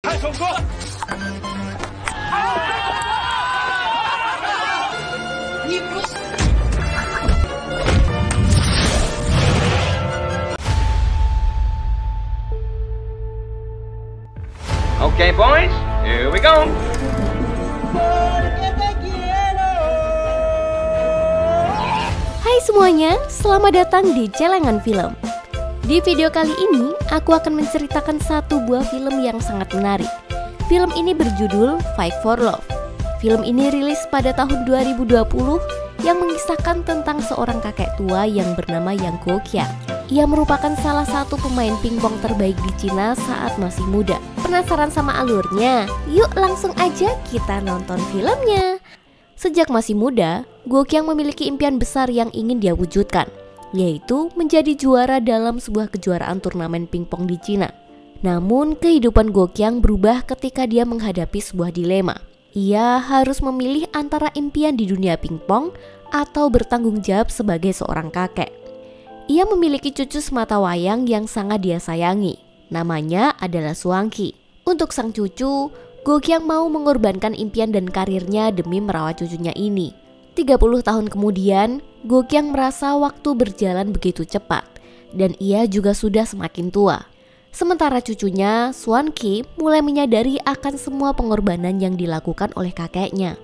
Okay, boys, here we go. Hai semuanya, selamat datang di Celengan Film. Di video kali ini, aku akan menceritakan satu buah film yang sangat menarik. Film ini berjudul Fight for Love. Film ini rilis pada tahun 2020 yang mengisahkan tentang seorang kakek tua yang bernama Yang Gokyang. Ia merupakan salah satu pemain pingpong terbaik di Cina saat masih muda. Penasaran sama alurnya? Yuk langsung aja kita nonton filmnya. Sejak masih muda, Gokyang memiliki impian besar yang ingin dia wujudkan, yaitu menjadi juara dalam sebuah kejuaraan turnamen pingpong di Cina. Namun kehidupan Gokyang berubah ketika dia menghadapi sebuah dilema. Ia harus memilih antara impian di dunia pingpong atau bertanggung jawab sebagai seorang kakek. Ia memiliki cucu sematawayang yang sangat dia sayangi. Namanya adalah Swanky. Untuk sang cucu, Gokyang mau mengorbankan impian dan karirnya demi merawat cucunya ini. 30 tahun kemudian, Gokyang merasa waktu berjalan begitu cepat dan ia juga sudah semakin tua. Sementara cucunya, Swanky, mulai menyadari akan semua pengorbanan yang dilakukan oleh kakeknya.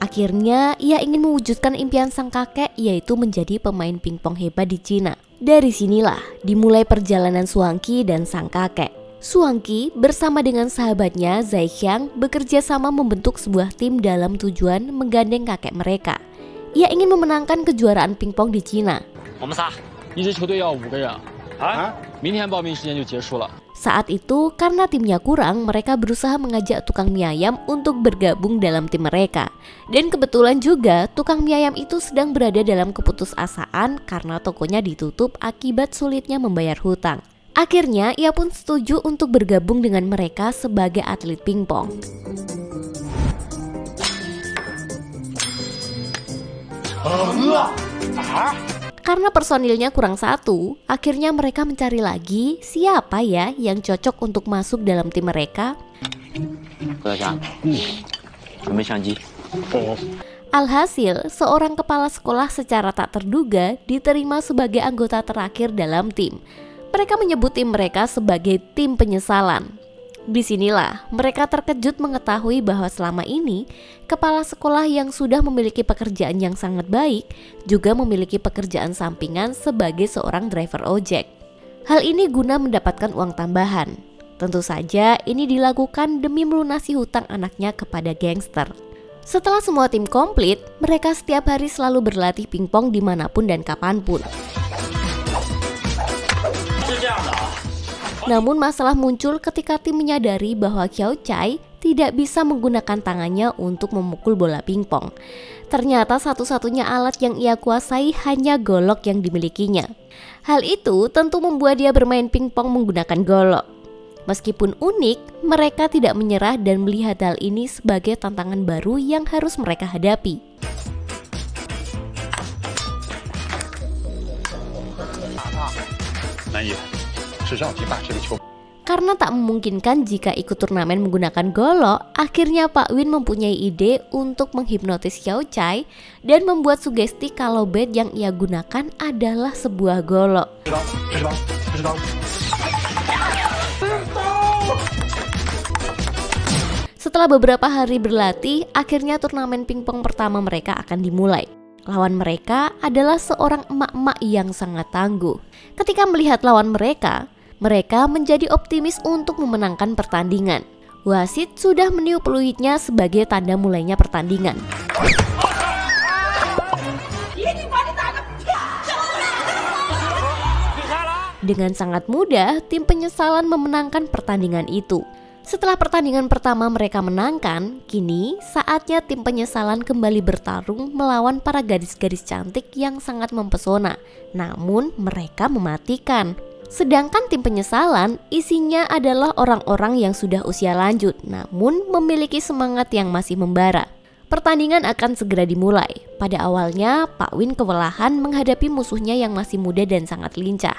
Akhirnya, ia ingin mewujudkan impian sang kakek, yaitu menjadi pemain pingpong hebat di Cina. Dari sinilah dimulai perjalanan Swanky dan sang kakek. Swanky bersama dengan sahabatnya Zaixiang bekerja sama membentuk sebuah tim dalam tujuan menggandeng kakek mereka. Ia ingin memenangkan kejuaraan pingpong di Cina. Saat itu, karena timnya kurang, mereka berusaha mengajak tukang mie ayam untuk bergabung dalam tim mereka. Dan kebetulan juga, tukang mie ayam itu sedang berada dalam keputusasaan karena tokonya ditutup akibat sulitnya membayar hutang. Akhirnya, ia pun setuju untuk bergabung dengan mereka sebagai atlet pingpong. Karena personilnya kurang satu, akhirnya mereka mencari lagi siapa ya yang cocok untuk masuk dalam tim mereka. Alhasil, seorang kepala sekolah secara tak terduga diterima sebagai anggota terakhir dalam tim. Mereka menyebut tim mereka sebagai tim penyesalan. Disinilah mereka terkejut mengetahui bahwa selama ini kepala sekolah yang sudah memiliki pekerjaan yang sangat baik juga memiliki pekerjaan sampingan sebagai seorang driver ojek. Hal ini guna mendapatkan uang tambahan. Tentu saja ini dilakukan demi melunasi hutang anaknya kepada gangster. Setelah semua tim komplit, mereka setiap hari selalu berlatih pingpong dimanapun dan kapanpun. Namun masalah muncul ketika tim menyadari bahwa Xiao Chai tidak bisa menggunakan tangannya untuk memukul bola pingpong. Ternyata satu-satunya alat yang ia kuasai hanya golok yang dimilikinya. Hal itu tentu membuat dia bermain pingpong menggunakan golok. Meskipun unik, mereka tidak menyerah dan melihat hal ini sebagai tantangan baru yang harus mereka hadapi. Karena tak memungkinkan jika ikut turnamen menggunakan golok, akhirnya Pak Win mempunyai ide untuk menghipnotis Xiao Chai dan membuat sugesti kalau bat yang ia gunakan adalah sebuah golok. Setelah beberapa hari berlatih, akhirnya turnamen pingpong pertama mereka akan dimulai. Lawan mereka adalah seorang emak-emak yang sangat tangguh. Ketika melihat lawan mereka menjadi optimis untuk memenangkan pertandingan. Wasit sudah meniup peluitnya sebagai tanda mulainya pertandingan. Dengan sangat mudah, tim penyesalan memenangkan pertandingan itu. Setelah pertandingan pertama mereka menangkan, kini saatnya tim penyesalan kembali bertarung melawan para gadis-gadis cantik yang sangat mempesona. Namun mereka mematikan. Sedangkan tim penyesalan isinya adalah orang-orang yang sudah usia lanjut, namun memiliki semangat yang masih membara. Pertandingan akan segera dimulai. Pada awalnya, Pak Win kewalahan menghadapi musuhnya yang masih muda dan sangat lincah.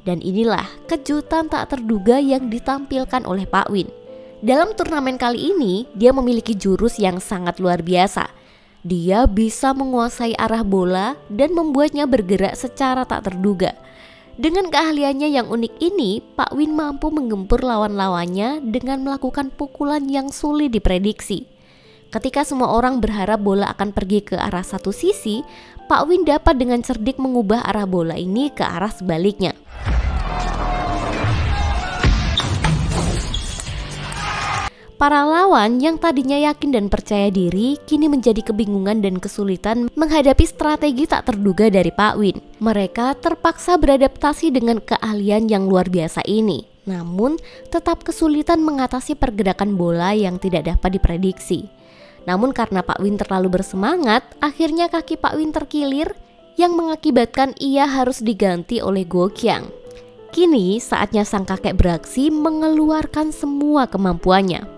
Dan inilah kejutan tak terduga yang ditampilkan oleh Pak Win. Dalam turnamen kali ini, dia memiliki jurus yang sangat luar biasa. Dia bisa menguasai arah bola dan membuatnya bergerak secara tak terduga. Dengan keahliannya yang unik ini, Pak Win mampu menggempur lawan-lawannya dengan melakukan pukulan yang sulit diprediksi. Ketika semua orang berharap bola akan pergi ke arah satu sisi, Pak Win dapat dengan cerdik mengubah arah bola ini ke arah sebaliknya. Para lawan yang tadinya yakin dan percaya diri kini menjadi kebingungan dan kesulitan menghadapi strategi tak terduga dari Pak Win. Mereka terpaksa beradaptasi dengan keahlian yang luar biasa ini, namun tetap kesulitan mengatasi pergerakan bola yang tidak dapat diprediksi. Namun karena Pak Win terlalu bersemangat, akhirnya kaki Pak Win terkilir yang mengakibatkan ia harus diganti oleh Guo Qiang. Kini saatnya sang kakek beraksi mengeluarkan semua kemampuannya.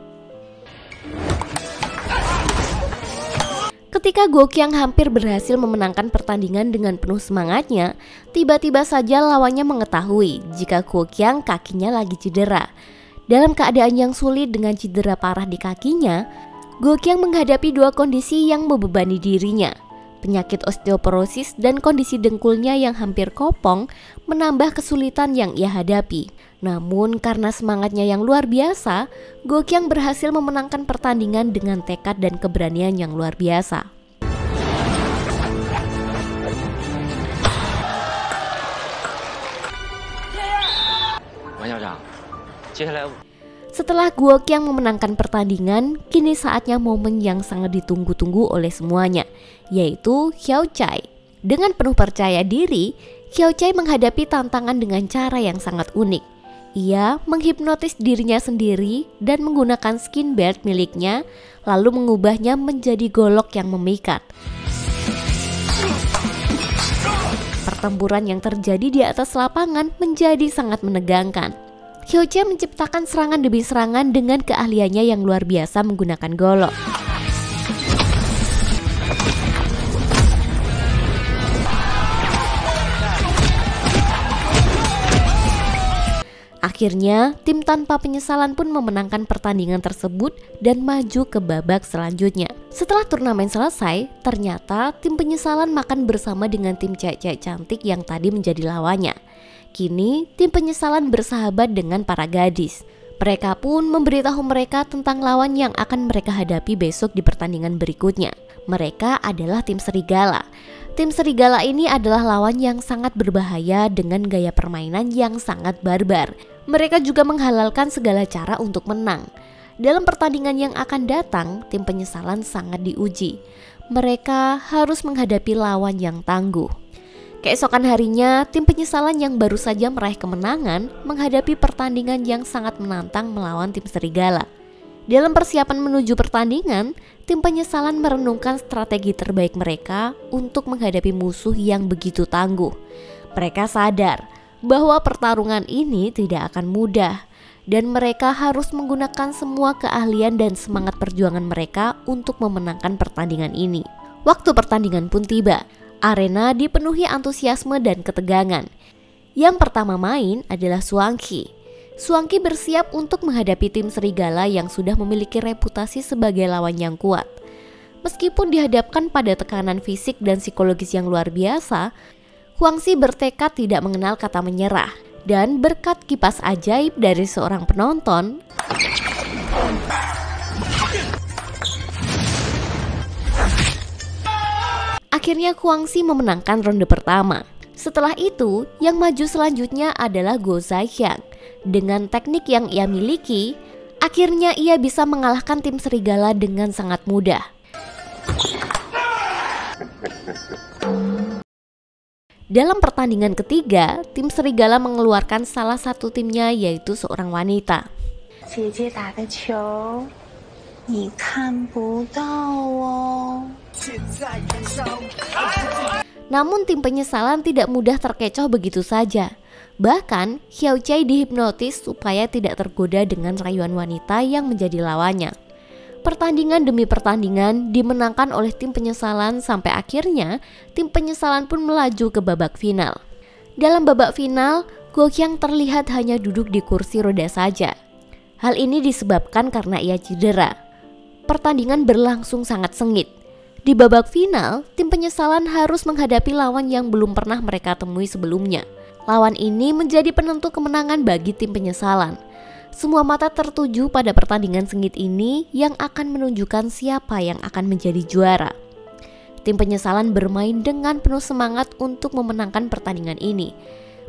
Ketika Guo Qiang hampir berhasil memenangkan pertandingan dengan penuh semangatnya, tiba-tiba saja lawannya mengetahui jika Guo Qiang kakinya lagi cedera. Dalam keadaan yang sulit dengan cedera parah di kakinya, Guo Qiang menghadapi dua kondisi yang membebani dirinya. Penyakit osteoporosis dan kondisi dengkulnya yang hampir kopong menambah kesulitan yang ia hadapi. Namun karena semangatnya yang luar biasa, Guo Qiang berhasil memenangkan pertandingan dengan tekad dan keberanian yang luar biasa. Setelah Guo Qiang memenangkan pertandingan, kini saatnya momen yang sangat ditunggu-tunggu oleh semuanya, yaitu Xiao Chai. Dengan penuh percaya diri, Xiao Chai menghadapi tantangan dengan cara yang sangat unik. Ia menghipnotis dirinya sendiri dan menggunakan skin belt miliknya, lalu mengubahnya menjadi golok yang memikat. Pertempuran yang terjadi di atas lapangan menjadi sangat menegangkan. Xiao Chai menciptakan serangan demi serangan dengan keahliannya yang luar biasa menggunakan golok. Akhirnya, tim tanpa penyesalan pun memenangkan pertandingan tersebut dan maju ke babak selanjutnya. Setelah turnamen selesai, ternyata tim penyesalan makan bersama dengan tim cewek-cewek cantik yang tadi menjadi lawannya. Kini, tim penyesalan bersahabat dengan para gadis. Mereka pun memberitahu mereka tentang lawan yang akan mereka hadapi besok di pertandingan berikutnya. Mereka adalah tim serigala. Tim serigala ini adalah lawan yang sangat berbahaya dengan gaya permainan yang sangat barbar. Mereka juga menghalalkan segala cara untuk menang. Dalam pertandingan yang akan datang, tim penyesalan sangat diuji. Mereka harus menghadapi lawan yang tangguh. Keesokan harinya, tim penyesalan yang baru saja meraih kemenangan menghadapi pertandingan yang sangat menantang melawan tim serigala. Dalam persiapan menuju pertandingan, tim penyesalan merenungkan strategi terbaik mereka untuk menghadapi musuh yang begitu tangguh. Mereka sadar bahwa pertarungan ini tidak akan mudah dan mereka harus menggunakan semua keahlian dan semangat perjuangan mereka untuk memenangkan pertandingan ini. Waktu pertandingan pun tiba. Arena dipenuhi antusiasme dan ketegangan. Yang pertama main adalah Suang Qi. Suang Qi bersiap untuk menghadapi tim serigala yang sudah memiliki reputasi sebagai lawan yang kuat. Meskipun dihadapkan pada tekanan fisik dan psikologis yang luar biasa, Huang Xi bertekad tidak mengenal kata menyerah. Dan berkat kipas ajaib dari seorang penonton, akhirnya Huang Xi memenangkan ronde pertama. Setelah itu, yang maju selanjutnya adalah Guo Zaixiang. Dengan teknik yang ia miliki, akhirnya ia bisa mengalahkan tim serigala dengan sangat mudah. Dalam pertandingan ketiga, tim serigala mengeluarkan salah satu timnya, yaitu seorang wanita. Namun tim penyesalan tidak mudah terkecoh begitu saja. Bahkan Xiao Chai dihipnotis supaya tidak tergoda dengan rayuan wanita yang menjadi lawannya. Pertandingan demi pertandingan dimenangkan oleh tim penyesalan sampai akhirnya tim penyesalan pun melaju ke babak final. Dalam babak final, Gokyang terlihat hanya duduk di kursi roda saja. Hal ini disebabkan karena ia cedera. Pertandingan berlangsung sangat sengit. Di babak final, tim penyesalan harus menghadapi lawan yang belum pernah mereka temui sebelumnya. Lawan ini menjadi penentu kemenangan bagi tim penyesalan. Semua mata tertuju pada pertandingan sengit ini yang akan menunjukkan siapa yang akan menjadi juara. Tim penyesalan bermain dengan penuh semangat untuk memenangkan pertandingan ini.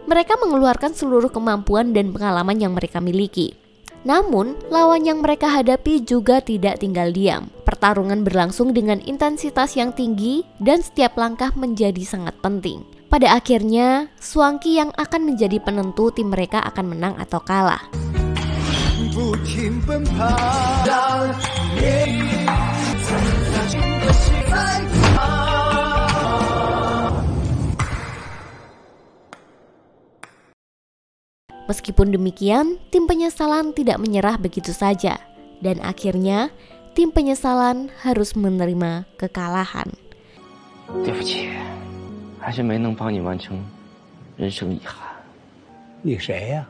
Mereka mengeluarkan seluruh kemampuan dan pengalaman yang mereka miliki. Namun, lawan yang mereka hadapi juga tidak tinggal diam. Pertarungan berlangsung dengan intensitas yang tinggi dan setiap langkah menjadi sangat penting. Pada akhirnya, Swanky yang akan menjadi penentu tim mereka akan menang atau kalah. Meskipun demikian, tim penyesalan tidak menyerah begitu saja. Dan akhirnya, tim penyesalan harus menerima kekalahan. 对不起，还是没能帮你完成人生遗憾。你谁呀？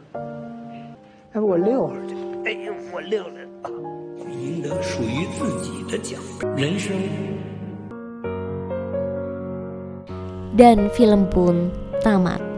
哎，我溜了去。哎呀，我溜了。赢得属于自己的奖，人生。 Dan film pun tamat.